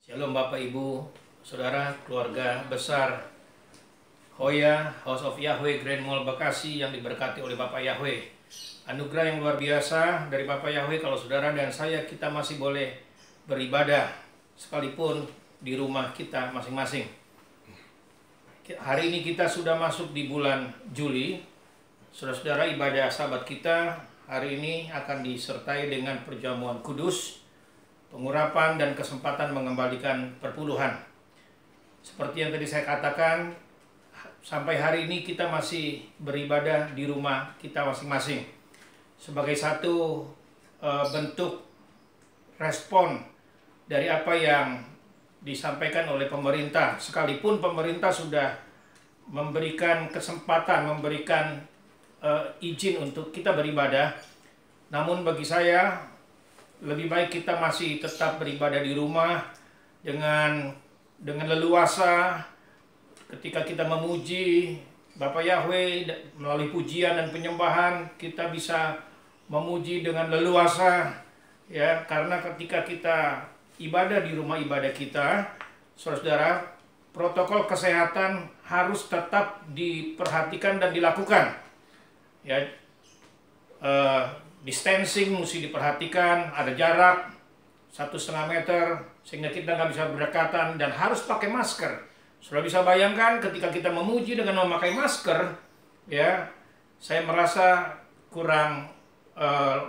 Shalom Bapak Ibu, Saudara, keluarga besar Hoya House of Yahweh Grand Mall Bekasi yang diberkati oleh Bapak Yahweh. Anugerah yang luar biasa dari Bapak Yahweh kalau saudara dan saya kita masih boleh beribadah sekalipun di rumah kita masing-masing. Hari ini kita sudah masuk di bulan Juli. Saudara-saudara, ibadah sahabat kita hari ini akan disertai dengan perjamuan kudus, pengurapan dan kesempatan mengembalikan perpuluhan. Seperti yang tadi saya katakan, sampai hari ini kita masih beribadah di rumah kita masing-masing. Sebagai satu bentuk respon dari apa yang disampaikan oleh pemerintah. Sekalipun pemerintah sudah memberikan kesempatan, memberikan izin untuk kita beribadah, namun bagi saya lebih baik kita masih tetap beribadah di rumah dengan leluasa. Ketika kita memuji Bapak Yahweh melalui pujian dan penyembahan, kita bisa memuji dengan leluasa, ya, karena ketika kita ibadah di rumah ibadah kita, saudara-saudara, protokol kesehatan harus tetap diperhatikan dan dilakukan, ya. Distancing mesti diperhatikan, ada jarak 1,5 meter sehingga kita nggak bisa berdekatan dan harus pakai masker. Sudah bisa bayangkan ketika kita memuji dengan memakai masker, ya, saya merasa kurang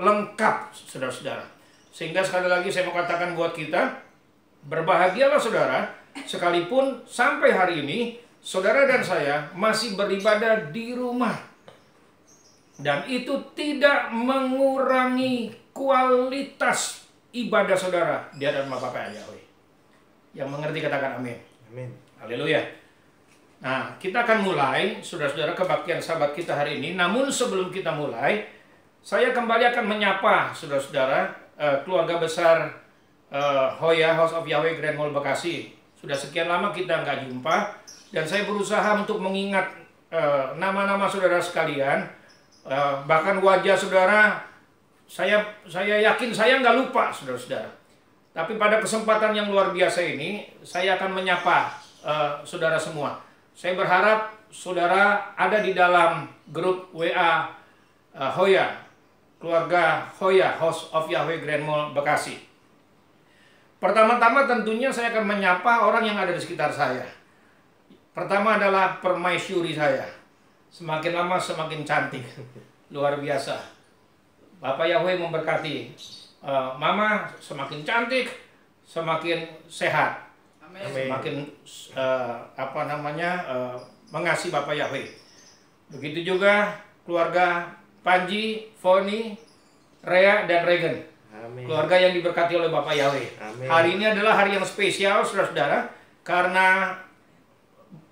lengkap, saudara-saudara. Sehingga sekali lagi saya mau katakan buat kita, berbahagialah saudara, sekalipun sampai hari ini saudara dan saya masih beribadah di rumah. Dan itu tidak mengurangi kualitas ibadah saudara di hadapan Bapak Yahweh. Yang mengerti katakan amin. Amin. Haleluya. Nah, kita akan mulai, saudara-saudara, kebaktian sahabat kita hari ini. Namun sebelum kita mulai, saya kembali akan menyapa saudara-saudara keluarga besar Hoya House of Yahweh Grand Mall Bekasi. Sudah sekian lama kita nggak jumpa, dan saya berusaha untuk mengingat nama-nama saudara sekalian. Bahkan wajah saudara, saya yakin saya nggak lupa, saudara-saudara. Tapi pada kesempatan yang luar biasa ini, saya akan menyapa saudara semua. Saya berharap saudara ada di dalam grup WA Hoya, keluarga Hoya House of Yahweh Grand Mall Bekasi. Pertama-tama tentunya saya akan menyapa orang yang ada di sekitar saya. Pertama adalah permaisuri saya. Semakin lama semakin cantik, luar biasa. Bapak Yahweh memberkati. Mama semakin cantik, semakin sehat. Amin. Semakin mengasihi Bapak Yahweh. Begitu juga keluarga Panji, Foni, Rea dan Regen. Amin. Keluarga yang diberkati oleh Bapak Yahweh. Amin. Hari ini adalah hari yang spesial, saudara-saudara, karena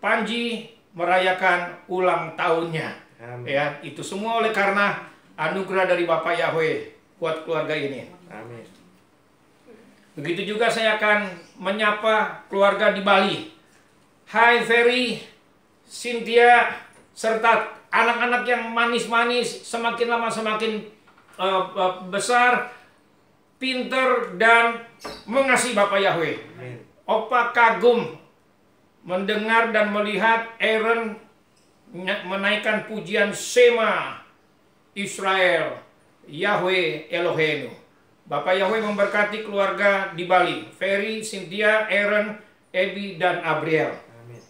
Panji merayakan ulang tahunnya. Amin. Ya, itu semua oleh karena anugerah dari Bapak Yahweh buat keluarga ini. Amin. Begitu juga saya akan menyapa keluarga di Bali. Hai Ferry, Cynthia, serta anak-anak yang manis-manis, semakin lama semakin besar, pinter, dan mengasihi Bapak Yahweh. Amin. Opa kagum mendengar dan melihat Aaron menaikkan pujian Shema Israel, Yahweh Eloheinu. Bapak Yahweh memberkati keluarga di Bali, Ferry, Cynthia, Aaron, Ebi, dan Abriel. Amin.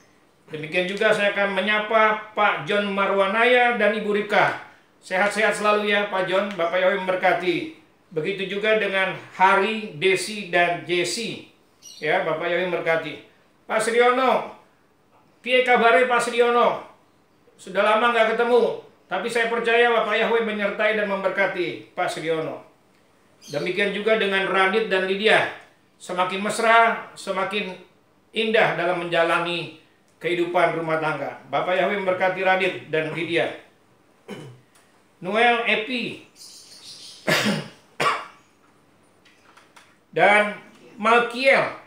Demikian juga saya akan menyapa Pak John Marwanaya dan Ibu Rika. Sehat-sehat selalu ya Pak John, Bapak Yahweh memberkati. Begitu juga dengan Hari, Desi, dan Jesse. Ya, Bapak Yahweh memberkati. Pak Sriono, piye kabare Pak Sriono? Sudah lama nggak ketemu, tapi saya percaya Bapak Yahweh menyertai dan memberkati Pak Sriono. Demikian juga dengan Radit dan Lydia. Semakin mesra, semakin indah dalam menjalani kehidupan rumah tangga. Bapak Yahweh memberkati Radit dan Lydia. Noel, Epi, dan Malkiel.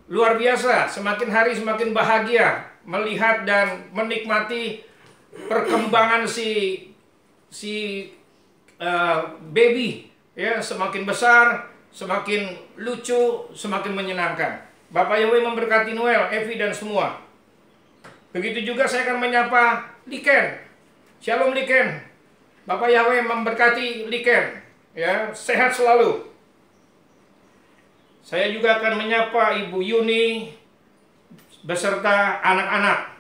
Luar biasa, semakin hari semakin bahagia melihat dan menikmati perkembangan si baby, ya, semakin besar, semakin lucu, semakin menyenangkan. Bapak Yahweh memberkati Noel, Evi, dan semua. Begitu juga saya akan menyapa Liken. Shalom Liken. Bapak Yahweh memberkati Liken. Ya, sehat selalu. Saya juga akan menyapa Ibu Yuni beserta anak-anak.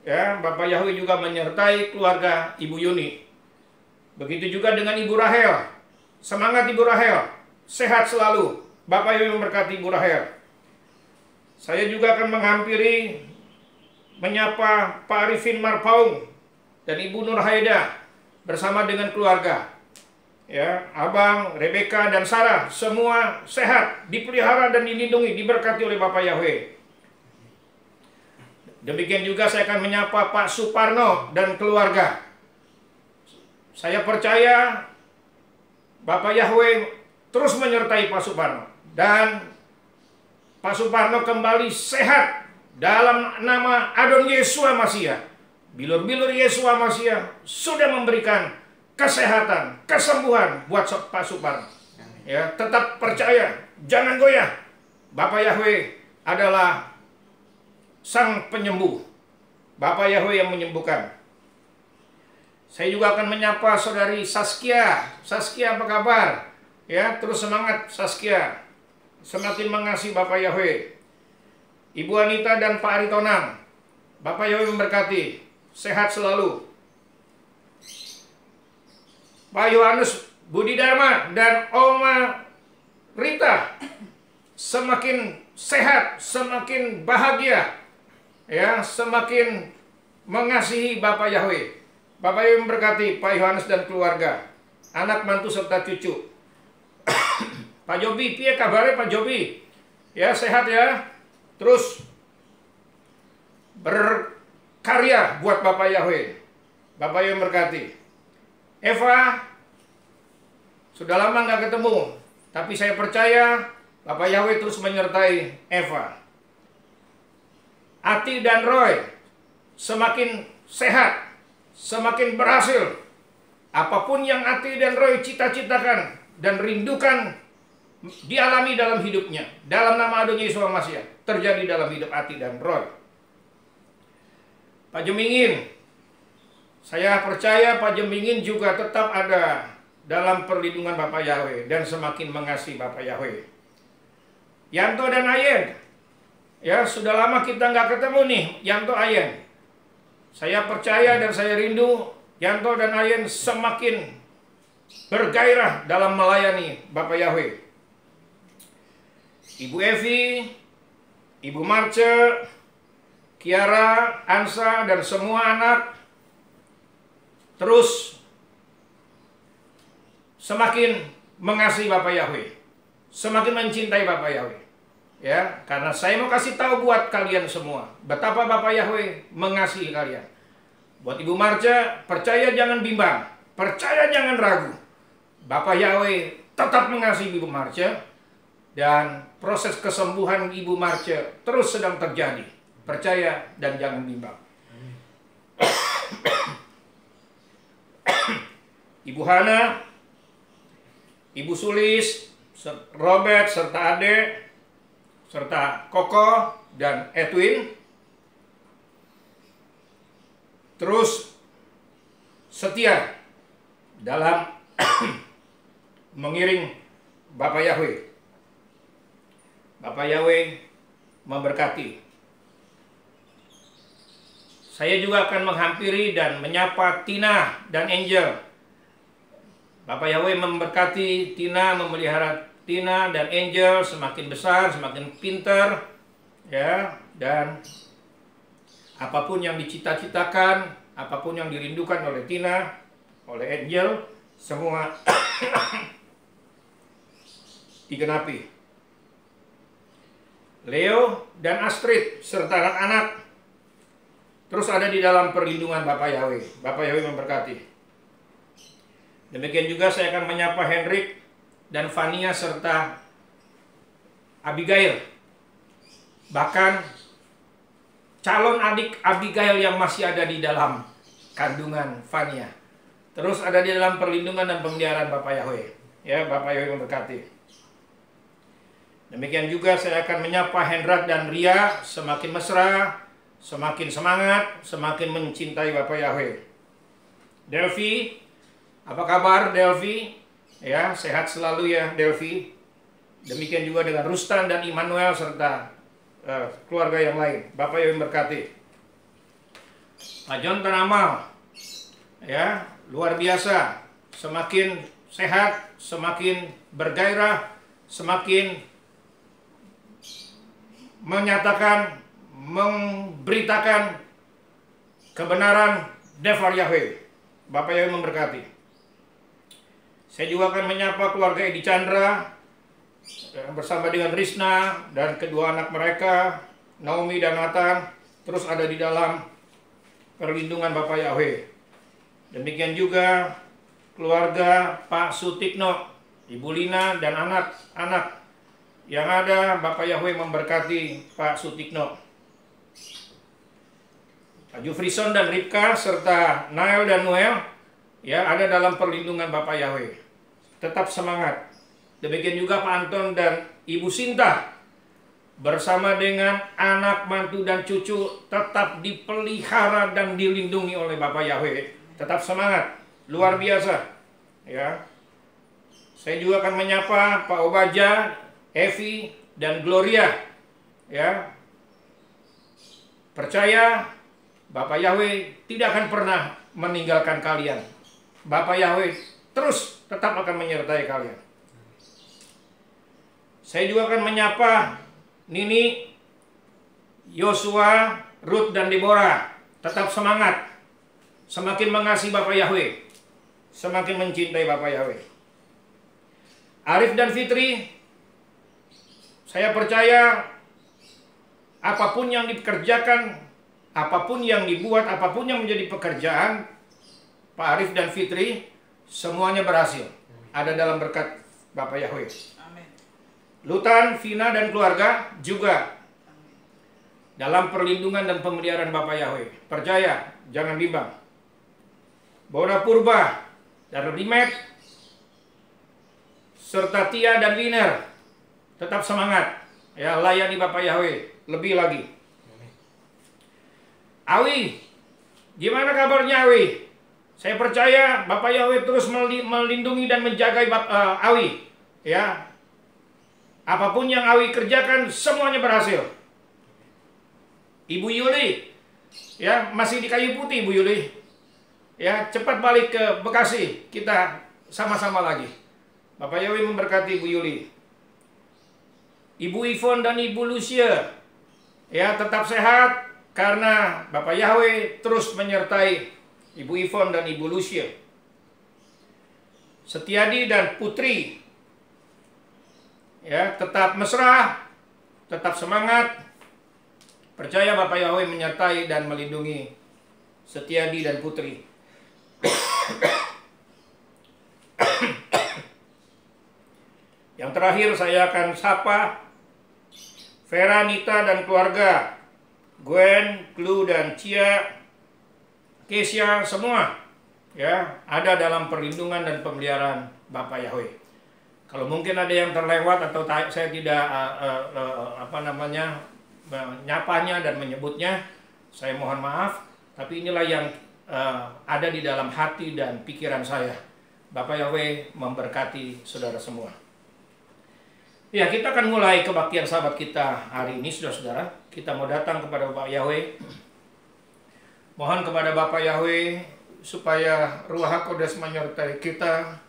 Ya, Bapak Yahweh juga menyertai keluarga Ibu Yuni. Begitu juga dengan Ibu Rahel. Semangat Ibu Rahel. Sehat selalu. Bapak Yahweh memberkati Ibu Rahel. Saya juga akan menghampiri, menyapa Pak Arifin Marpaung dan Ibu Nur Haida bersama dengan keluarga. Ya, Abang, Rebecca, dan Sarah semua sehat, dipelihara dan dilindungi, diberkati oleh Bapak Yahweh. Demikian juga saya akan menyapa Pak Suparno dan keluarga. Saya percaya Bapak Yahweh terus menyertai Pak Suparno, dan Pak Suparno kembali sehat dalam nama Adon Yesua Masiah. Bilur-bilur Yesua Masiah sudah memberikan kesehatan, kesembuhan buat Pak Suparno. Ya, tetap percaya, jangan goyah. Bapak Yahweh adalah Sang Penyembuh. Bapak Yahweh yang menyembuhkan. Saya juga akan menyapa saudari Saskia. Saskia, apa kabar? Ya, terus semangat Saskia. Semakin mengasihi Bapak Yahweh. Ibu Anita dan Pak Aritonang, Bapak Yahweh memberkati. Sehat selalu. Pak Yohanes Budi Dharma dan Oma Rita semakin sehat, semakin bahagia. Ya, semakin mengasihi Bapak Yahweh. Bapak Yahweh memberkati Pak Yohanes dan keluarga, anak, mantu, serta cucu. Pak Jobi, piye kabarnya Pak Jobi? Ya, sehat ya. Terus berkarya buat Bapak Yahweh. Bapak Yahweh memberkati. Eva, sudah lama nggak ketemu, tapi saya percaya Bapak Yahweh terus menyertai Eva. Ati dan Roy semakin sehat, semakin berhasil. Apapun yang Ati dan Roy cita-citakan dan rindukan, dialami dalam hidupnya. Dalam nama Adon Yesua Masiah terjadi dalam hidup Ati dan Roy. Pak Jemingin, saya percaya Pak Jemingin juga tetap ada dalam perlindungan Bapak Yahweh dan semakin mengasihi Bapak Yahweh. Yanto dan Ayen, ya sudah lama kita nggak ketemu nih, Yanto, Ayen. Saya percaya dan saya rindu Yanto dan Ayen semakin bergairah dalam melayani Bapak Yahweh. Ibu Evi, Ibu Marce, Kiara, Ansa, dan semua anak terus semakin mengasihi Bapak Yahweh, semakin mencintai Bapak Yahweh. Ya, karena saya mau kasih tahu buat kalian semua betapa Bapak Yahweh mengasihi kalian. Buat Ibu Marce, percaya jangan bimbang, percaya jangan ragu. Bapak Yahweh tetap mengasihi Ibu Marce. Dan proses kesembuhan Ibu Marce terus sedang terjadi. Percaya dan jangan bimbang. Ibu Hana, Ibu Sulis, Robert, serta Ade, serta Koko dan Edwin terus setia dalam mengiring Bapak Yahweh. Bapak Yahweh memberkati. Saya juga akan menghampiri dan menyapa Tina dan Angel. Bapak Yahweh memberkati Tina, memelihara Tina dan Angel semakin besar, semakin pintar, ya, dan apapun yang dicita-citakan, apapun yang dirindukan oleh Tina, oleh Angel, semua digenapi. Leo dan Astrid serta anak-anak terus ada di dalam perlindungan Bapak Yahweh. Bapak Yahweh memberkati. Demikian juga saya akan menyapa Hendrik dan Fania serta Abigail. Bahkan calon adik Abigail yang masih ada di dalam kandungan Fania terus ada di dalam perlindungan dan pemeliharaan Bapak Yahweh. Ya, Bapak Yahweh memberkati. Demikian juga saya akan menyapa Hendrak dan Ria, semakin mesra, semakin semangat, semakin mencintai Bapak Yahweh. Delvi, apa kabar Delvi? Ya, sehat selalu ya Delvi. Demikian juga dengan Rustan dan Immanuel serta keluarga yang lain. Bapak Yahweh memberkati. Pak John Tanamal, ya, luar biasa, semakin sehat, semakin bergairah, semakin menyatakan, memberitakan kebenaran Devar Yahweh. Bapak Yahweh memberkati. Saya juga akan menyapa keluarga Edi Chandra bersama dengan Risna dan kedua anak mereka, Naomi dan Nathan, terus ada di dalam perlindungan Bapak Yahweh. Demikian juga keluarga Pak Sutikno, Ibu Lina dan anak-anak yang ada. Bapak Yahweh memberkati Pak Sutikno. Pak Jufrison dan Ripka serta Nael dan Noel ya ada dalam perlindungan Bapak Yahweh. Tetap semangat. Demikian juga Pak Anton dan Ibu Sinta bersama dengan anak, mantu dan cucu tetap dipelihara dan dilindungi oleh Bapak Yahweh. Tetap semangat, luar biasa. Ya, saya juga akan menyapa Pak Obaja, Evi dan Gloria. Ya, percaya Bapak Yahweh tidak akan pernah meninggalkan kalian. Bapak Yahweh terus tetap akan menyertai kalian. Saya juga akan menyapa Nini, Yosua, Ruth dan Deborah. Tetap semangat. Semakin mengasihi Bapak Yahweh, semakin mencintai Bapak Yahweh. Arif dan Fitri, saya percaya apapun yang dikerjakan, apapun yang dibuat, apapun yang menjadi pekerjaan Pak Arif dan Fitri, semuanya berhasil. Ada dalam berkat Bapak Yahweh. Amin. Lutan, Vina dan keluarga juga dalam perlindungan dan pemeliharaan Bapak Yahweh. Percaya, jangan bimbang. Boda Purba dan Rimet serta Tia dan Winer tetap semangat ya, layani Bapak Yahweh lebih lagi. Awi, gimana kabarnya Awi? Saya percaya Bapak Yahweh terus melindungi dan menjaga Awi ya. Apapun yang Awi kerjakan semuanya berhasil. Ibu Yuli ya, masih di Kayu Putih Ibu Yuli. Ya, cepat balik ke Bekasi, kita sama-sama lagi. Bapak Yahweh memberkati Ibu Yuli. Ibu Ivon dan Ibu Lucia, ya tetap sehat karena Bapak Yahweh terus menyertai Ibu Ivon dan Ibu Lucia. Setiadi dan Putri, ya tetap mesra, tetap semangat. Percaya Bapak Yahweh menyertai dan melindungi Setiadi dan Putri. Yang terakhir saya akan sapa Vera, Nita dan keluarga, Gwen, Klu dan Cia, Kesia, semua ya ada dalam perlindungan dan pemeliharaan Bapak Yahweh. Kalau mungkin ada yang terlewat atau saya tidak menyapanya dan menyebutnya, saya mohon maaf. Tapi inilah yang ada di dalam hati dan pikiran saya. Bapak Yahweh memberkati saudara semua. Ya, kita akan mulai kebaktian sahabat kita hari ini, saudara-saudara. Kita mau datang kepada Bapak Yahweh. Mohon kepada Bapak Yahweh supaya Ruach HaKodes menyertai kita,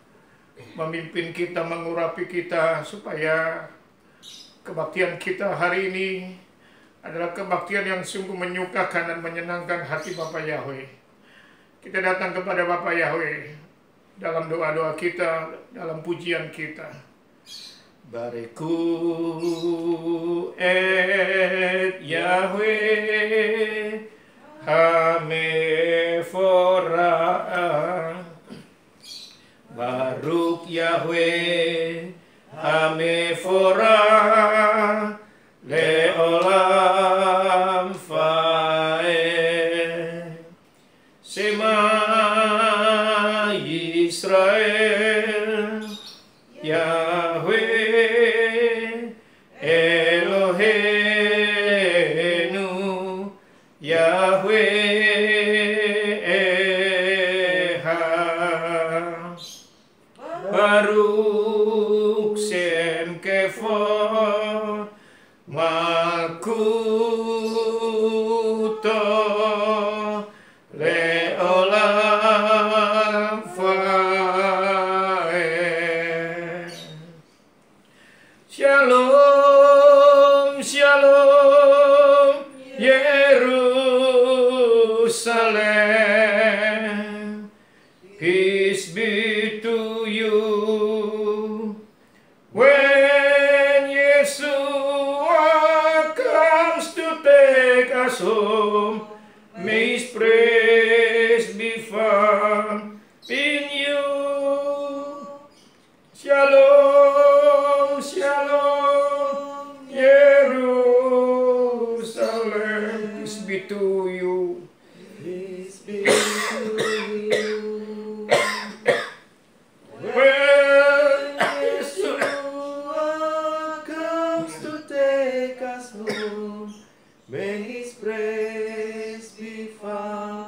memimpin kita, mengurapi kita, supaya kebaktian kita hari ini adalah kebaktian yang sungguh menyukakan dan menyenangkan hati Bapak Yahweh. Kita datang kepada Bapak Yahweh dalam doa-doa kita, dalam pujian kita. Bareku et Yahweh Hamefora, Baruk Yahweh Hamefora Leolam Fae, Sema Yisrael Yahweh Elohenu Yahweh Echad Baruch Shem Kevod Malkuto Leolam Vaed. Shalom, shalom, Yerusalem. Peace be to you. When Yeshua comes to take us home, may His praise be found in you. Shalom, shalom, Jerusalem. Peace be to you. Peace be to you. When Yeshua comes to take us home, may His praise be found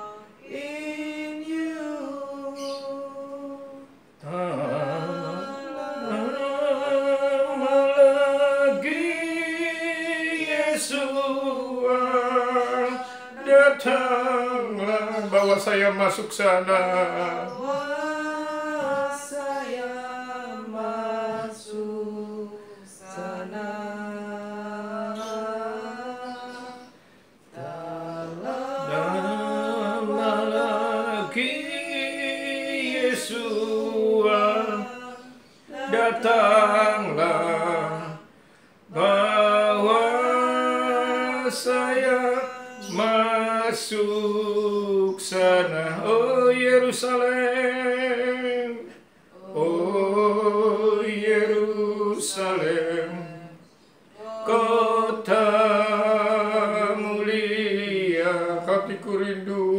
in you. lagi Yesua datanglah, bawa saya masuk sana. Bawa saya masuk sana. Lama lagi Yesua datanglah, bawa saya masuk sana. Oh Yerusalem, oh Yerusalem, kota mulia, hatiku rindu.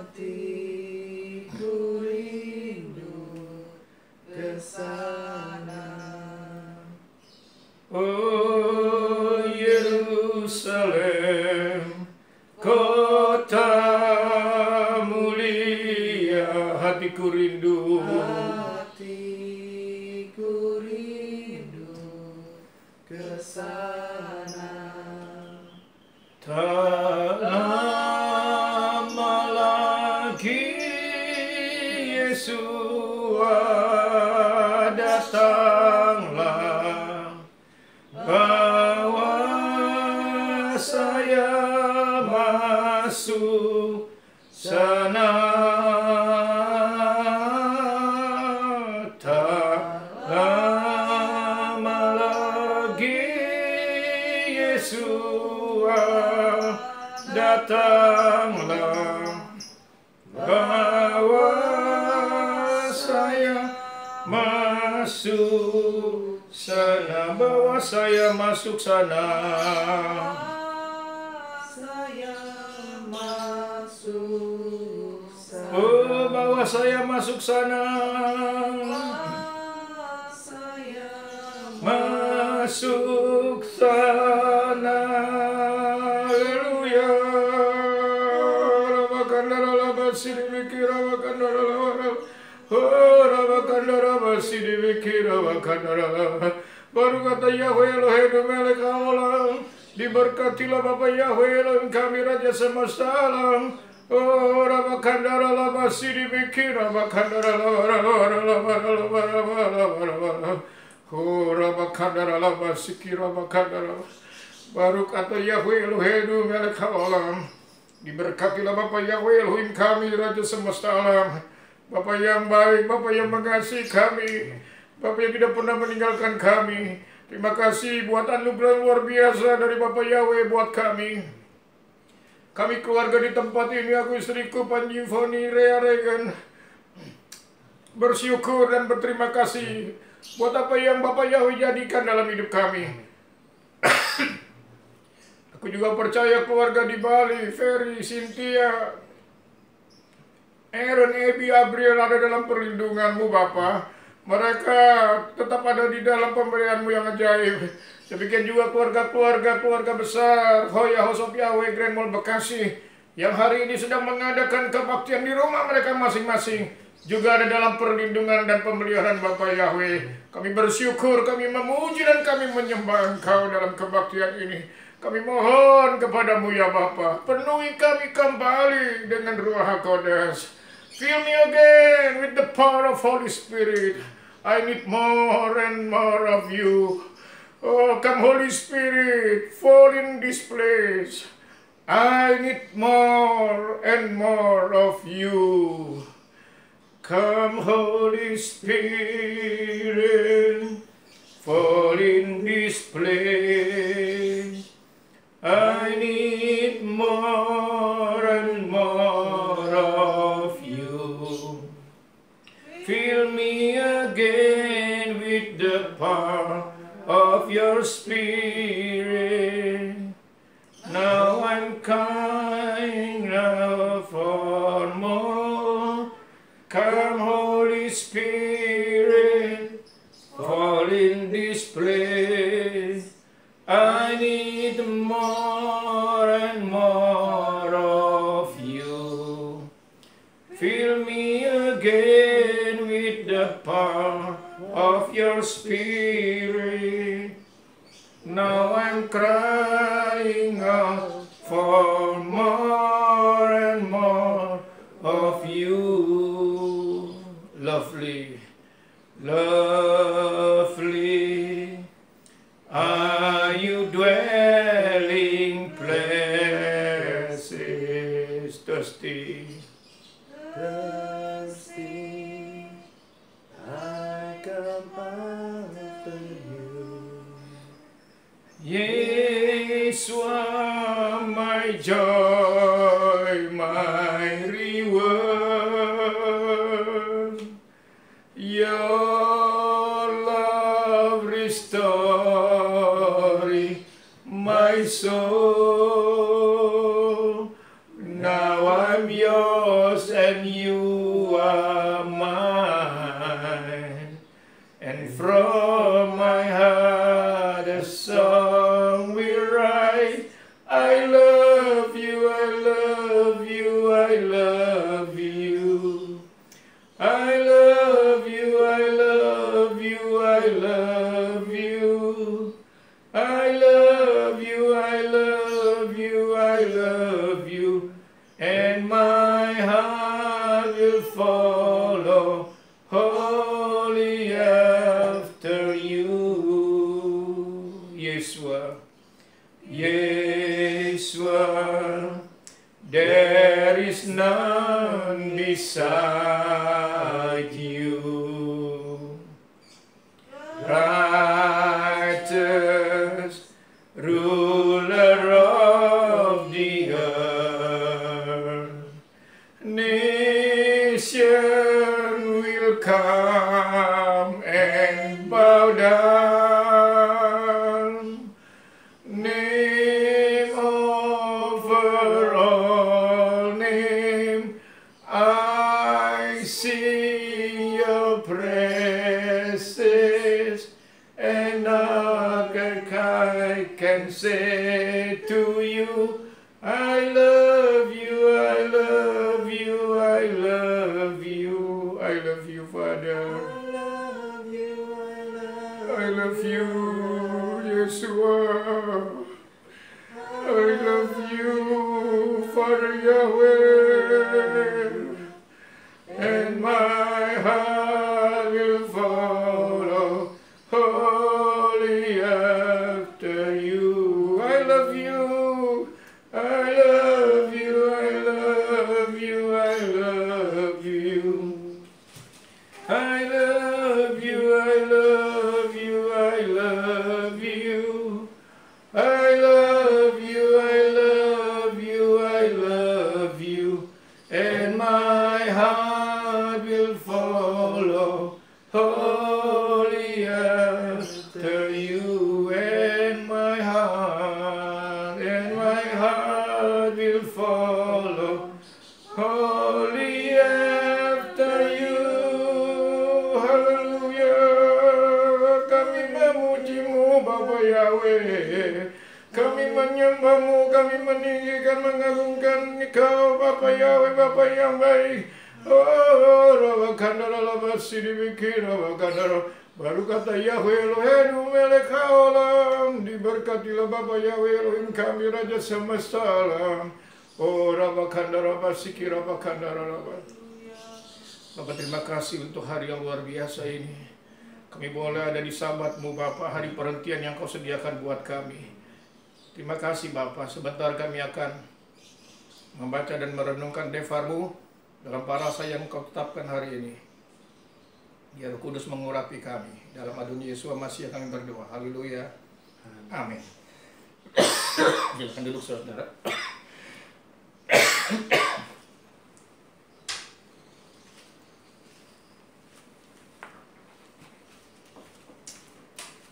Hatiku rindu ke sana. Oh Yerusalem, kota mulia, hatiku rindu. Hatiku rindu ke sana. Tak lama lagi Yesua datanglah, bawa saya masuk sana. Tak lama lagi Yesua datanglah, bawa saya masuk sana, bawa saya masuk sana. Saya masuk sana. Oh, bawa saya masuk sana. Saya Masuk sana. Haleluya. Rabakandara labasiri mikira wakandara lawara. Oh, rabakandara basiri mikira wakandara. Baru kata Yahweh Elohim melek Allah. Diberkatilah Bapa Yahweh Elohim kami Raja semesta alam. Oh, rabakandara labasiri mikira wakandara lawara lawara lawara lawara lawara lawara. Oh, rabakandara labasiki rabakandara. Baru kata Yahweh Elohim melek alam. Diberkatilah Bapa Yahweh Elohim kami Raja semesta alam. Bapa yang baik, Bapa yang mengasihi kami, Bapa yang tidak pernah meninggalkan kami. Terima kasih buat anugerah luar biasa dari Bapa Yahweh buat kami. Kami keluarga di tempat ini, aku istriku Panji Foni Rea Regan, bersyukur dan berterima kasih buat apa yang Bapa Yahweh jadikan dalam hidup kami. Aku juga percaya keluarga di Bali, Ferry, Cynthia, Aaron, Ebi, Abriel ada dalam perlindungan-Mu Bapa. Mereka tetap ada di dalam pemberian-Mu yang ajaib. Demikian juga keluarga besar Hoya House of Yahweh Grand Mall Bekasi yang hari ini sedang mengadakan kebaktian di rumah mereka masing-masing. Juga ada dalam perlindungan dan pemeliharaan Bapa Yahweh. Kami bersyukur, kami memuji dan kami menyembah Engkau dalam kebaktian ini. Kami mohon kepadamu ya Bapa, penuhi kami kembali dengan Ruach HaKodes. Fill me again with the power of Holy Spirit. I need more and more of you. Oh, come Holy Spirit, fall in this place. I need more and more of you. Come Holy Spirit, fall in this place. I need more and more of you. Fill me again with the power of your Spirit. Now I'm crying out for more. Come Holy Spirit, fall in this place. I need more and more of you. Fill me again with the power of your Spirit. Now I'm crying out for more and more of you. Lovely, lovely are you dwelling places. Thirsty, I come after you. Yeshua, my joy, my reward. Your love restoring my soul. Now I'm yours and you are mine. And from my heart a song will rise. I love you, I love you, I love you. I love you, I love you, I love you. I love you, I love you, I love you. And my heart will follow wholly after you. Yeshua, Yeshua, there is none beside you. Righteous ruler of the earth, nation will come and bow down. Name over all name, I see your praises, and I can say to you, I love you, I love you, I love you, I love you, Father. I love you, Yeshua. I love you, Father Yahweh. And my heart will follow wholly after you. I love you, I love you, I love you, I love you. I love you, I love you, I love you. Kami menyembahmu, kami meninggikan, mengagungkan Engkau, Bapa Yahweh, Bapa yang baik. Oh, Rabakandara labasidi bikin Rabakandara. Baru kata Yahweh Elohenu melek haolam. Diberkatilah Bapa Yahweh Elohim kami, Raja semesta alam. Oh, Rabakandara basiki Rabakandara labas. Bapak, terima kasih untuk hari yang luar biasa ini. Kami boleh ada di sahabat-Mu, Bapak, hari perhentian yang Kau sediakan buat kami. Terima kasih Bapak, sebentar kami akan membaca dan merenungkan Devar-Mu dalam parasa yang Kau tetapkan hari ini. Biar Roh Kudus mengurapi kami. Dalam adunya Yesus Masih kami berdoa. Haleluya. Amin. Silakan duduk saudara.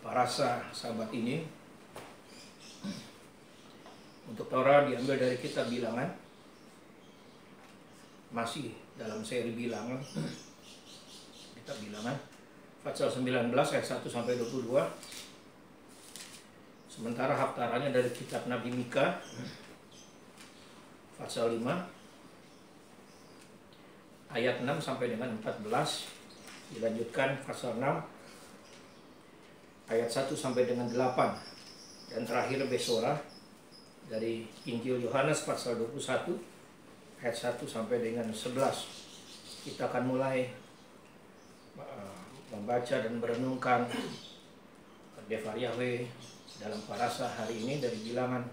Parasa sahabat ini untuk Torah diambil dari kitab Bilangan, masih dalam seri Bilangan, kitab Bilangan pasal 19 ayat 1 sampai 22. Sementara haftarannya dari kitab Nabi Mika pasal 5 ayat 6 sampai dengan 14, dilanjutkan pasal 6 ayat 1 sampai dengan 8, dan terakhir Besora dari Injil Yohanes pasal 21 ayat 1 sampai dengan 11. Kita akan mulai membaca dan merenungkan Devar Yahweh dalam parasa hari ini dari Bilangan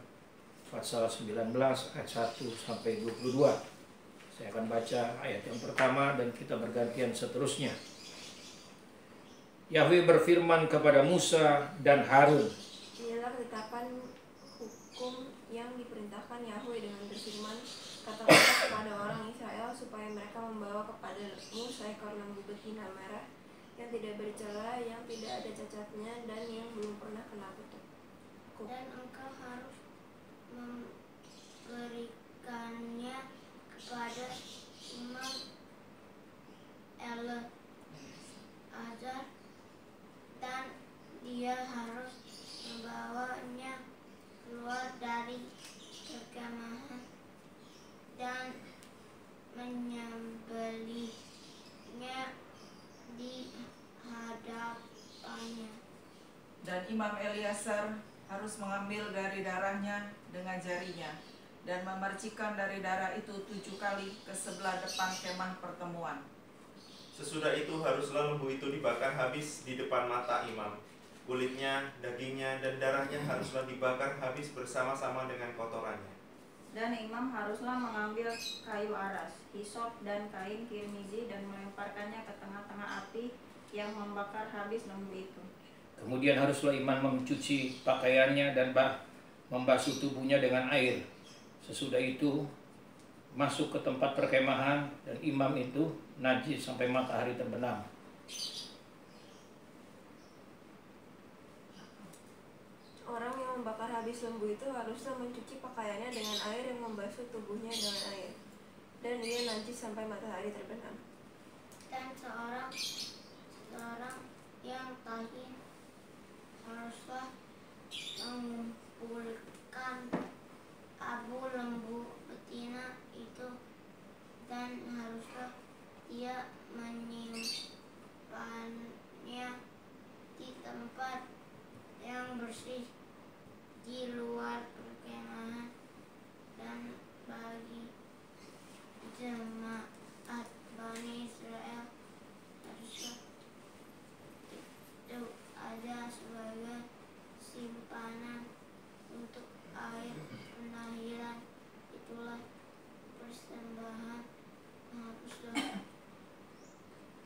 pasal 19 ayat 1 sampai 22. Saya akan baca ayat yang pertama dan kita bergantian seterusnya. Yahweh berfirman kepada Musa dan Harun. Inilah ketetapan hukum yang diperintahkan Yahweh dengan berfirman, katakanlah kepada orang Israel supaya mereka membawa kepadamu seekor lembu betina merah yang tidak bercela, yang tidak ada cacatnya, dan yang belum pernah kena kutuk. Dan engkau harus memberikannya kepada imam Eleazar, dan dia harus membawanya keluar dari perkemahan dan menyembelihnya di hadapannya. Dan Imam Eleazar harus mengambil dari darahnya dengan jarinya dan memercikkan dari darah itu 7 kali ke sebelah depan kemah pertemuan. Sesudah itu haruslah lembu itu dibakar habis di depan mata imam. Kulitnya, dagingnya, dan darahnya haruslah dibakar habis bersama-sama dengan kotorannya. Dan imam haruslah mengambil kayu aras, hisop, dan kain kirmizi dan melemparkannya ke tengah-tengah api yang membakar habis lembu itu. Kemudian haruslah imam mencuci pakaiannya dan membasuh tubuhnya dengan air. Sesudah itu masuk ke tempat perkemahan, dan imam itu najis sampai matahari terbenam. Orang yang membakar habis lembu itu haruslah mencuci pakaiannya dengan air yang membasuh tubuhnya dengan air, dan dia najis sampai matahari terbenam. Dan seorang yang tahin haruslah mengumpulkan abu lembu betina itu, dan haruslah ia menyimpannya di tempat yang bersih di luar perkemahan, dan bagi jemaat Bani Israel haruslah itu ada sebagai simpanan untuk air penahiran. Itulah persembahan menghapuslah.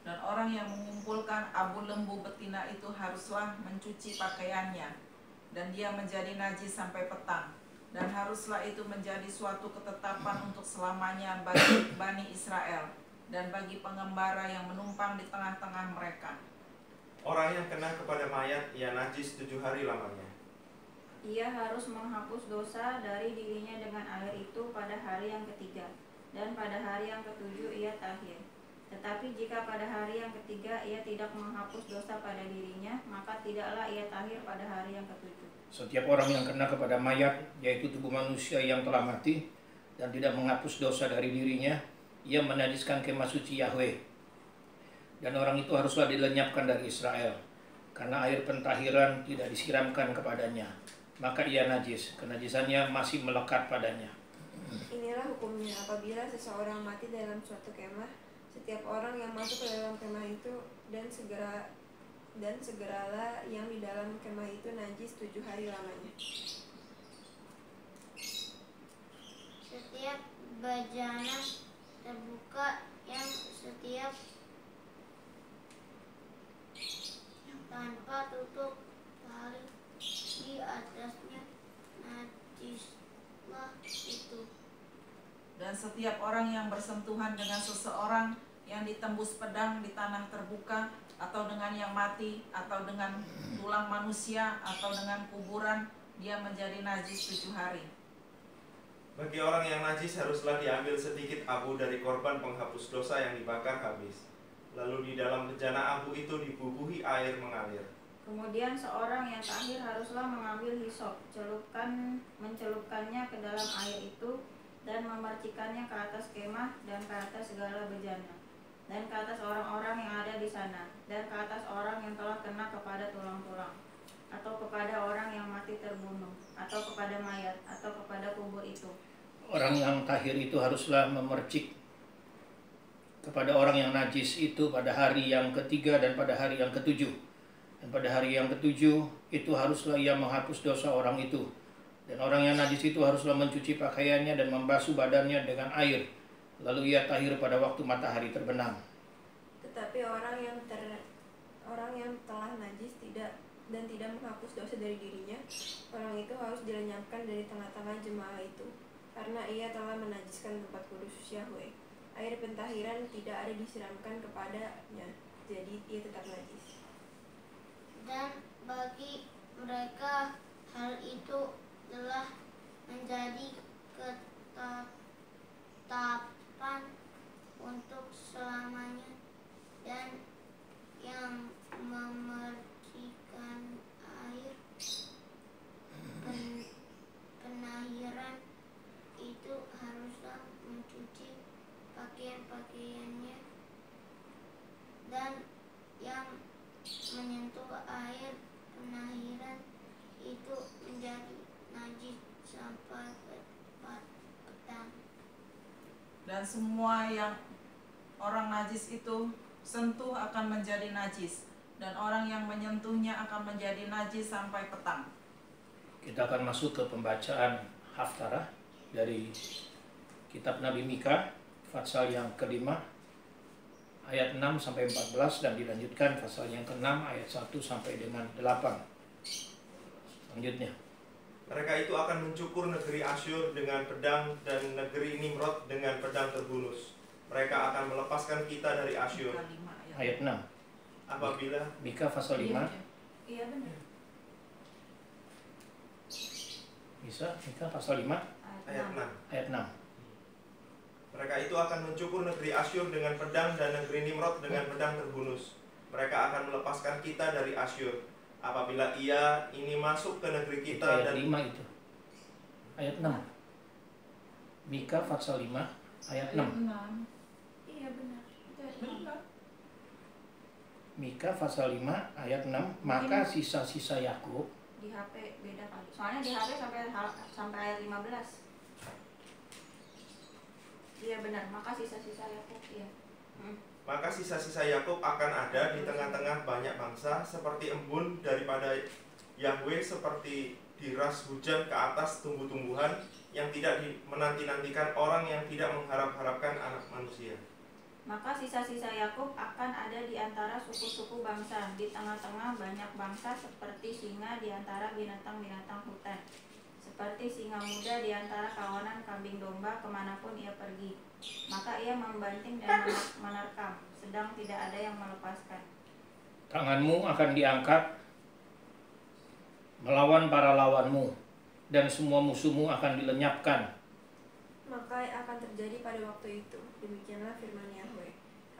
Dan orang yang mengumpulkan abu lembu betina itu haruslah mencuci pakaiannya, dan dia menjadi najis sampai petang. Dan haruslah itu menjadi suatu ketetapan untuk selamanya bagi Bani Israel dan bagi pengembara yang menumpang di tengah-tengah mereka. Orang yang kena kepada mayat, ia najis 7 hari lamanya. Ia harus menghapus dosa dari dirinya dengan air itu pada hari yang ketiga, dan pada hari yang ketujuh ia tahir. Tetapi jika pada hari yang ketiga ia tidak menghapus dosa pada dirinya, maka tidaklah ia tahir pada hari yang ketujuh. Setiap orang yang kena kepada mayat, yaitu tubuh manusia yang telah mati, dan tidak menghapus dosa dari dirinya, ia menajiskan kemah suci Yahweh. Dan orang itu haruslah dilenyapkan dari Israel, karena air pentahiran tidak disiramkan kepadanya. Maka ia najis, kenajisannya masih melekat padanya. Inilah hukumnya apabila seseorang mati dalam suatu kemah, setiap orang yang masuk ke dalam kemah itu dan segeralah yang di dalam kemah itu najis 7 hari lamanya. Setiap bejana terbuka yang setiap tanpa tutup tali di atasnya najislah itu. Dan setiap orang yang bersentuhan dengan seseorang yang ditembus pedang di tanah terbuka, atau dengan yang mati, atau dengan tulang manusia, atau dengan kuburan, dia menjadi najis 7 hari. Bagi orang yang najis haruslah diambil sedikit abu dari korban penghapus dosa yang dibakar habis. Lalu di dalam bejana abu itu dibubuhi air mengalir. Kemudian seorang yang tahir haruslah mengambil hisop, mencelupkannya ke dalam air itu, dan memercikannya ke atas kemah dan ke atas segala bejana, dan ke atas orang-orang yang ada di sana, dan ke atas orang yang telah kena kepada tulang-tulang, atau kepada orang yang mati terbunuh, atau kepada mayat, atau kepada kubur itu. Orang yang tahir itu haruslah memercik kepada orang yang najis itu pada hari yang ketiga dan pada hari yang ketujuh. Dan pada hari yang ketujuh itu haruslah ia menghapus dosa orang itu. Dan orang yang najis itu haruslah mencuci pakaiannya dan membasuh badannya dengan air. Lalu ia tahir pada waktu matahari terbenam. Tetapi orang yang telah najis tidak menghapus dosa dari dirinya, orang itu harus dilenyapkan dari tengah-tengah jemaah itu, karena ia telah menajiskan tempat kudus Yahweh. Air pentahiran tidak ada disiramkan kepadanya, jadi ia tetap najis. Dan bagi mereka hal itu telah menjadi ketetapan untuk selamanya, dan yang memercikan air penahiran itu haruslah mencuci pakaian-pakaiannya, dan yang menyentuh air penahiran itu menjadi najis sampai petang. Dan semua yang orang najis itu sentuh akan menjadi najis, dan orang yang menyentuhnya akan menjadi najis sampai petang. Kita akan masuk ke pembacaan Haftarah dari kitab Nabi Mika, pasal yang kelima, ayat 6 sampai 14, dan dilanjutkan pasal yang ke-6 ayat 1 sampai dengan 8. Selanjutnya. Mereka itu akan mencukur negeri Asyur dengan pedang dan negeri Nimrod dengan pedang terbunus. Mereka akan melepaskan kita dari Asyur. Ayat 6. Apabila Mika pasal 5. Iya benar. Bisa Mika pasal 5 ayat 6. ayat 6. Mereka itu akan mencukur negeri Asyur dengan pedang dan negeri Nimrod dengan pedang terbunus. Mereka akan melepaskan kita dari Asyur. Apabila ia ini masuk ke negeri Itu kita ayat dan 5 itu. Ayat 6. Mika pasal 5 ayat 6. Iya benar. Itu ayat Benar. Mika pasal 5 ayat 6. Maka sisa-sisa Yakub, di HP beda kali. Soalnya di HP sampai ayat 15. Iya benar, maka sisa-sisa Yakub, iya. maka sisa-sisa Yakub akan ada di tengah-tengah banyak bangsa, seperti embun daripada Yahweh, seperti diras hujan ke atas tumbuh-tumbuhan yang tidak menanti-nantikan orang yang tidak mengharap-harapkan anak manusia. Maka sisa-sisa Yakub akan ada di antara suku-suku bangsa, di tengah-tengah banyak bangsa, seperti singa di antara binatang-binatang hutan, seperti singa muda di antara kawanan kambing domba kemanapun ia pergi. Maka ia membanting dan menerkam, sedang tidak ada yang melepaskan. tanganmu akan diangkat melawan para lawanmu, dan semua musuhmu akan dilenyapkan. Maka akan terjadi pada waktu itu, demikianlah firman Yahweh.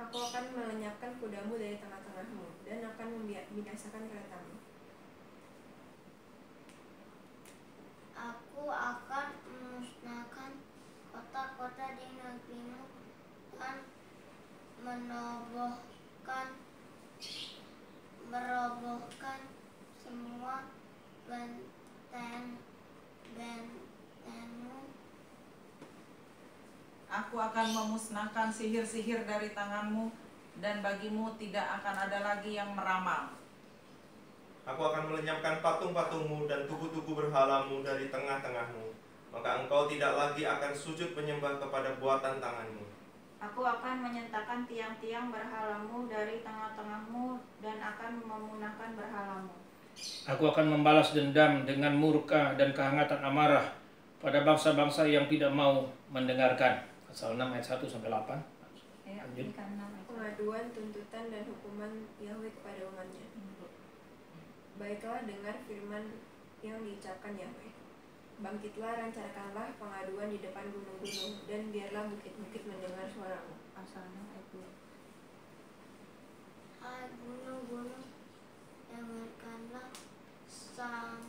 Aku akan melenyapkan kudamu dari tengah-tengahmu, dan akan membinasakan keretamu. Aku akan memusnahkan kota-kota di negerimu dan merobohkan semua benteng-bentengmu. Aku akan memusnahkan sihir-sihir dari tanganmu, dan bagimu tidak akan ada lagi yang meramal. Aku akan melenyapkan patung-patungmu dan tugu-tugu berhalamu dari tengah-tengahmu. Maka engkau tidak lagi akan sujud menyembah kepada buatan tanganmu. Aku akan menyentakan tiang-tiang berhalamu dari tengah-tengahmu dan akan memunahkan berhalamu. Aku akan membalas dendam dengan murka dan kehangatan amarah pada bangsa-bangsa yang tidak mau mendengarkan. Pasal 6 ayat 1 sampai 8. Ya, Lanjut. ini kan 6 ayat 1. Pengaduan, tuntutan, dan hukuman Yahweh kepada umatnya. Baiklah, dengar firman yang diucapkan Yahweh. Bangkitlah, rancangkanlah pengaduan di depan gunung-gunung, dan biarlah bukit-bukit mendengar suaramu. Pasal 6 ayat 2. Hai gunung-gunung, dengarkanlah sanggahan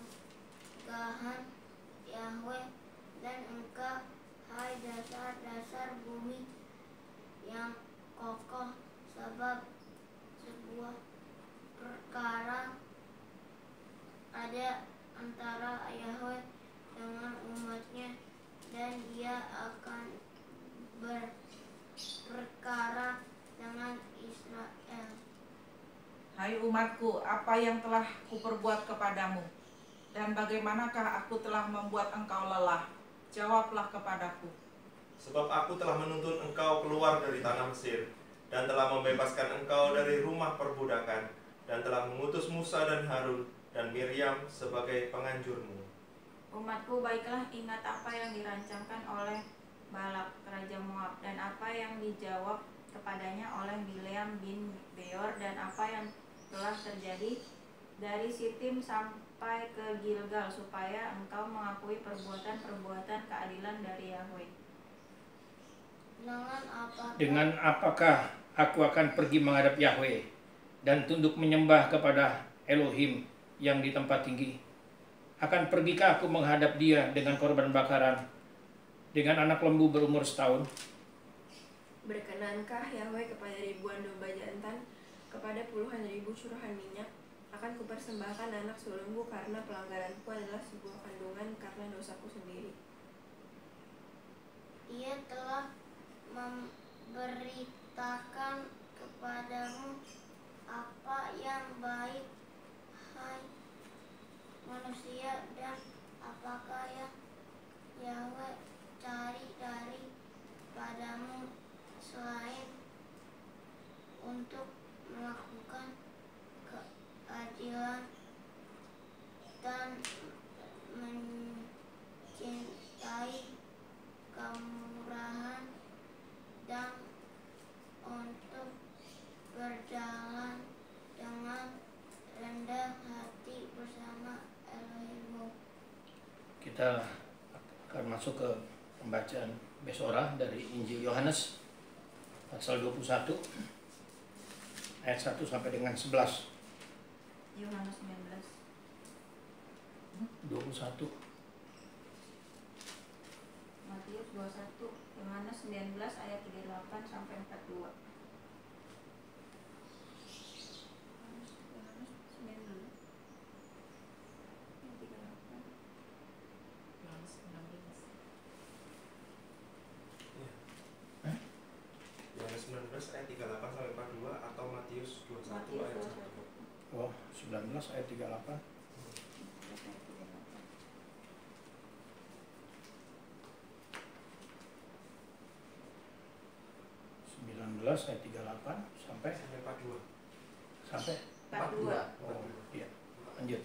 Yahweh, dan engkau, hai dasar-dasar bumi yang kokoh, sebab sebuah perkara ada antara Yahweh dengan umatnya, dan dia akan berperkara dengan Israel. Hai umatku, apa yang telah kuperbuat kepadamu? Dan bagaimanakah aku telah membuat engkau lelah? Jawablah kepadaku. Sebab aku telah menuntun engkau keluar dari tanah Mesir, dan telah membebaskan engkau dari rumah perbudakan, dan telah mengutus Musa dan Harun dan Miriam sebagai penganjurmu. Umatku, baiklah, ingat apa yang dirancangkan oleh Balak, raja Moab, dan apa yang dijawab kepadanya oleh Bileam bin Beor, dan apa yang telah terjadi dari Sitim sampai ke Gilgal, supaya engkau mengakui perbuatan-perbuatan keadilan dari Yahweh. Dengan apakah aku akan pergi menghadap Yahweh dan tunduk menyembah kepada Elohim yang di tempat tinggi? Akan pergikah aku menghadap dia dengan korban bakaran, dengan anak lembu berumur setahun? Berkenankah Yahweh kepada ribuan domba jantan, kepada puluhan ribu curahan minyak? Akan kupersembahkan anak sulungku karena pelanggaranku adalah sebuah kandungan karena dosaku sendiri. Dia telah memberitakan kepadamu apa yang baik, hai manusia, dan apakah yang Yahweh cari dari padamu selain untuk melakukan keadilan dan mencintai kemurahan, dan untuk berjalan dengan rendah hati bersama Elohimmu. Kita akan masuk ke pembacaan Besora dari Injil Yohanes pasal 21 ayat 1 sampai dengan 11. Yohanes 19. 21. Matius 21, Yohanes 19 ayat 38 sampai 42. Yohanes 19 ayat 38. Yohanes 19 ayat 38 sampai 42 atau Matius 21 Matius ayat 1. 21. Oh, 19 ayat 38. 19 ayat 38 sampai 42. sampai 42. oh iya, lanjut.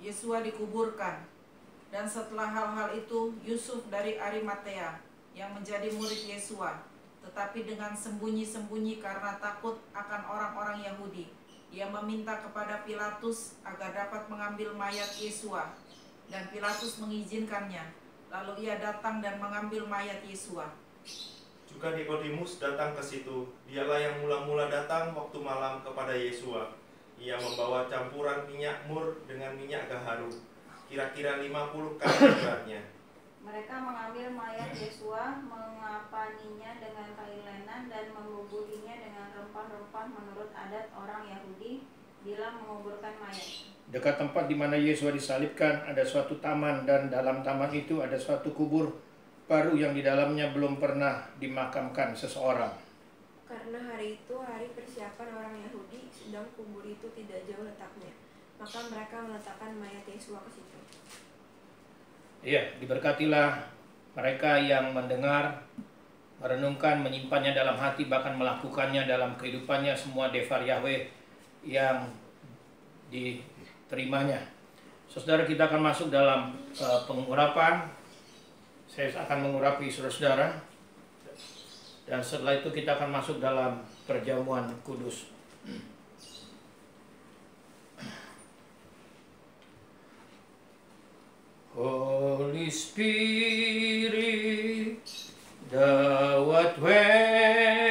Yesua dikuburkan, dan setelah hal-hal itu Yusuf dari Arimatea yang menjadi murid Yesua, tetapi dengan sembunyi-sembunyi karena takut akan orang-orang Yahudi, ia meminta kepada Pilatus agar dapat mengambil mayat Yesua, dan Pilatus mengizinkannya. Lalu ia datang dan mengambil mayat Yesua. Juga Nikodemus datang ke situ. Dialah yang mula-mula datang waktu malam kepada Yesua. Ia membawa campuran minyak mur dengan minyak gaharu, kira-kira 50 kali beratnya. Mereka mengambil mayat Yesua, mengapaninya dengan kain lenan dan membubuhinya dengan rempah-rempah menurut adat orang Yahudi bila menguburkan mayat. Dekat tempat di mana Yesua disalibkan ada suatu taman, dan dalam taman itu ada suatu kubur baru yang di dalamnya belum pernah dimakamkan seseorang. Karena hari itu hari persiapan orang Yahudi, sedang kubur itu tidak jauh letaknya, maka mereka meletakkan mayat Yesua ke situ. Iya, diberkatilah mereka yang mendengar, merenungkan, menyimpannya dalam hati, bahkan melakukannya dalam kehidupannya, semua Devar Yahweh yang diterimanya. Saudara, kita akan masuk dalam pengurapan. Saya akan mengurapi saudara-saudara, dan setelah itu kita akan masuk dalam perjamuan kudus. Holy Spirit, thou art welcome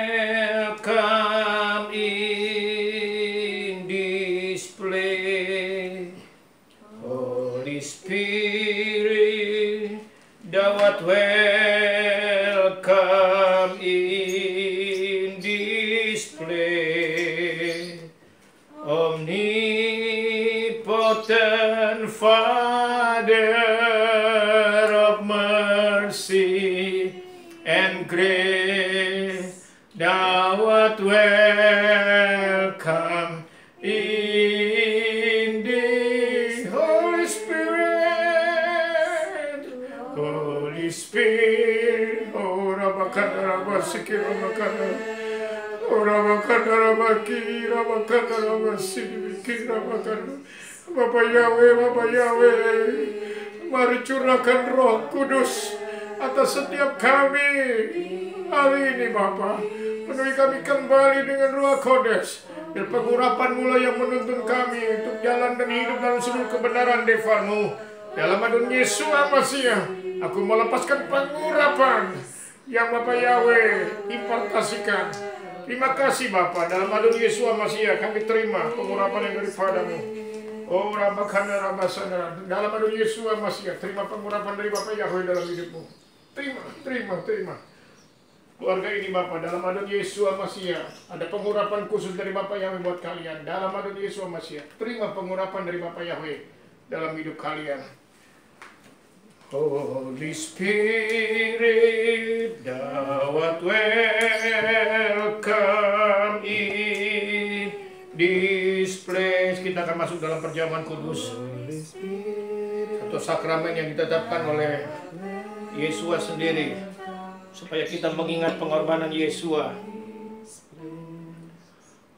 in this place. Holy Spirit, thou art welcome in this place. Omnipotent Father of mercy and grace, thou art welcome in this. Holy Spirit, Holy Spirit, oh Rabakana Rabasikira Makana, oh Rabakana Rabaki, Rabakana Rabasikira Makana. Bapak Yahweh, mari curahkan Roh Kudus atas setiap kami hari ini, Bapa. Penuhi kami kembali dengan Ruach Kodes, dan pengurapan mula yang menuntun kami untuk jalan dan hidup dalam seluruh kebenaran Devar-Mu. Dalam adun Yesus Masiah, aku melepaskan pengurapan yang Bapak Yahweh impartasikan. Terima kasih Bapa, dalam adun Yesus Masiah kami terima pengurapan yang daripada-Mu. Oh Rabakana Rabasana, dalam adun Yesus Masiah, terima pengurapan dari Bapak Yahweh dalam hidupmu. Terima. Keluarga ini Bapak, dalam adun Yesus Masiah, ada pengurapan khusus dari Bapak Yahweh buat kalian. Dalam adun Yesus Masiah, terima pengurapan dari Bapak Yahweh dalam hidup kalian. Holy Spirit, thou art welcome in this place. Kita akan masuk dalam perjamuan kudus, satu sakramen yang ditetapkan oleh Yesua sendiri, supaya kita mengingat pengorbanan Yesua.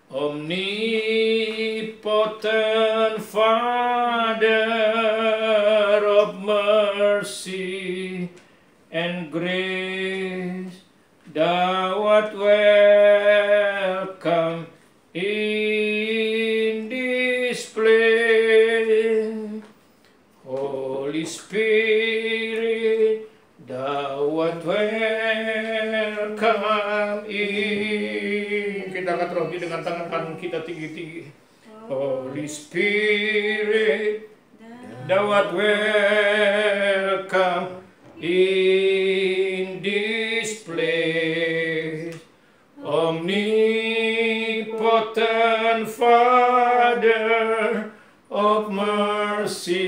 Omnipotent Father of mercy and grace, thou art welcome in this place. Holy Spirit, thou art welcome in. Kita angkat rohani dengan tangan kanan kita tinggi-tinggi. Holy Spirit, thou art welcome in this place. Omnipotent Father of mercy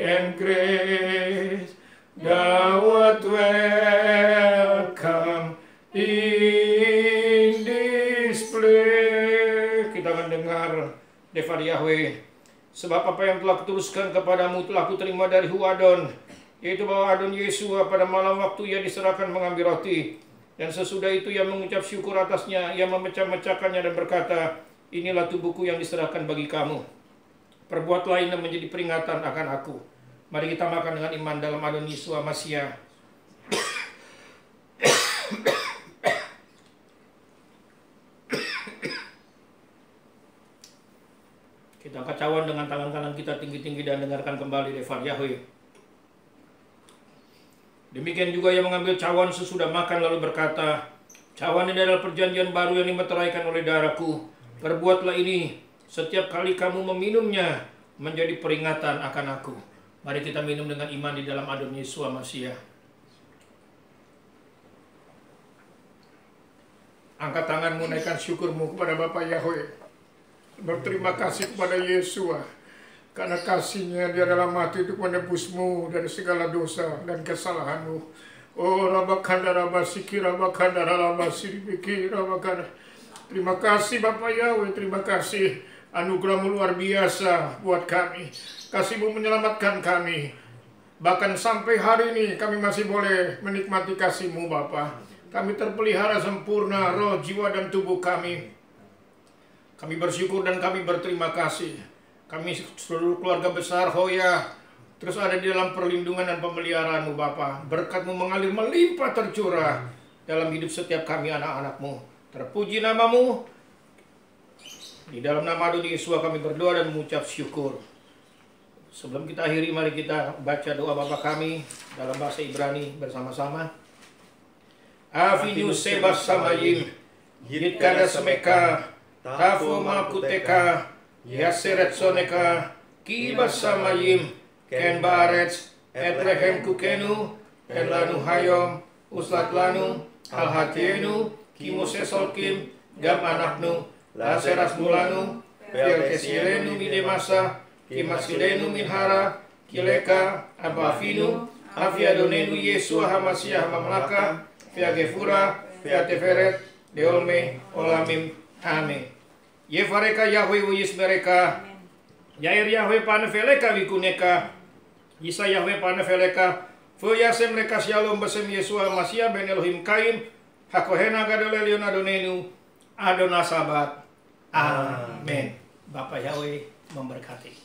and grace, thou art welcome in this place. Kita akan dengar Devar Yahweh. Sebab apa yang telah kutuliskan kepadamu telah kuterima dari Huadon, yaitu bahwa Adon Yesua pada malam waktu ia diserahkan mengambil roti, dan sesudah itu ia mengucap syukur atasnya, ia memecah-mecahkannya dan berkata, inilah tubuhku yang diserahkan bagi kamu. Perbuatlah ini menjadi peringatan akan aku. Mari kita makan dengan iman dalam Adon Yesua Masiah. Kita angkat cawan dengan tangan kanan kita tinggi-tinggi dan dengarkan kembali Devar Yahweh. Demikian juga ia mengambil cawan sesudah makan lalu berkata, cawan ini adalah perjanjian baru yang dimeteraikan oleh darahku. Perbuatlah ini setiap kali kamu meminumnya menjadi peringatan akan aku. Mari kita minum dengan iman di dalam Adon Yesua Masiah. Angkat tanganmu, naikkan syukurmu kepada Bapa Yahweh. Berterima kasih kepada Yesua, karena kasih-Nya Dia adalah mati untuk menebusmu dari segala dosa dan kesalahanmu. Oh, Rabakanda Rabasiki, Rabakanda Rabasiribiki, Rabakanda. Terima kasih Bapa Yahweh, terima kasih. Anugerah-Mu luar biasa buat kami. Kasih-Mu menyelamatkan kami. Bahkan sampai hari ini kami masih boleh menikmati kasih-Mu Bapa. Kami terpelihara sempurna roh, jiwa, dan tubuh kami. Kami bersyukur dan kami berterima kasih. Kami seluruh keluarga besar Hoya terus ada di dalam perlindungan dan pemeliharaan-Mu Bapa. Berkat-Mu mengalir melimpah tercurah dalam hidup setiap kami anak-anak-Mu. Terpuji nama-Mu. Di dalam nama Adon Yesua kami berdoa dan mengucap syukur. Sebelum kita akhiri, mari kita baca doa Bapa kami dalam bahasa Ibrani bersama-sama. Avinu sebas samayim, yitkada semeka, tafu makuteka, yaseret soneka, kibas samayim, ken barets, etrehem kukenu, en lanu hayom, uslat lanu, alhatienu, kimusesolkim, gam anaknu, laseras mulanu, pelkesielenu midemasa, kimasilenu minhara, kileka, abafinu, afiadonenu Yesua hamasiah mamlaka, Via Gefura, Via Teferet, Deolme, Olamim, Amen. Yevareka Yahweh Uyis mereka, Yair Yahweh Paneveleka Wikuneka, Isa Yahweh Paneveleka, Fuyasem mereka Shalom Besem Yesua Masia Ben Elohim Kaim, Hakohena Gadolelion Adonenu, Adonasabat. Amen. Bapak Yahweh memberkati.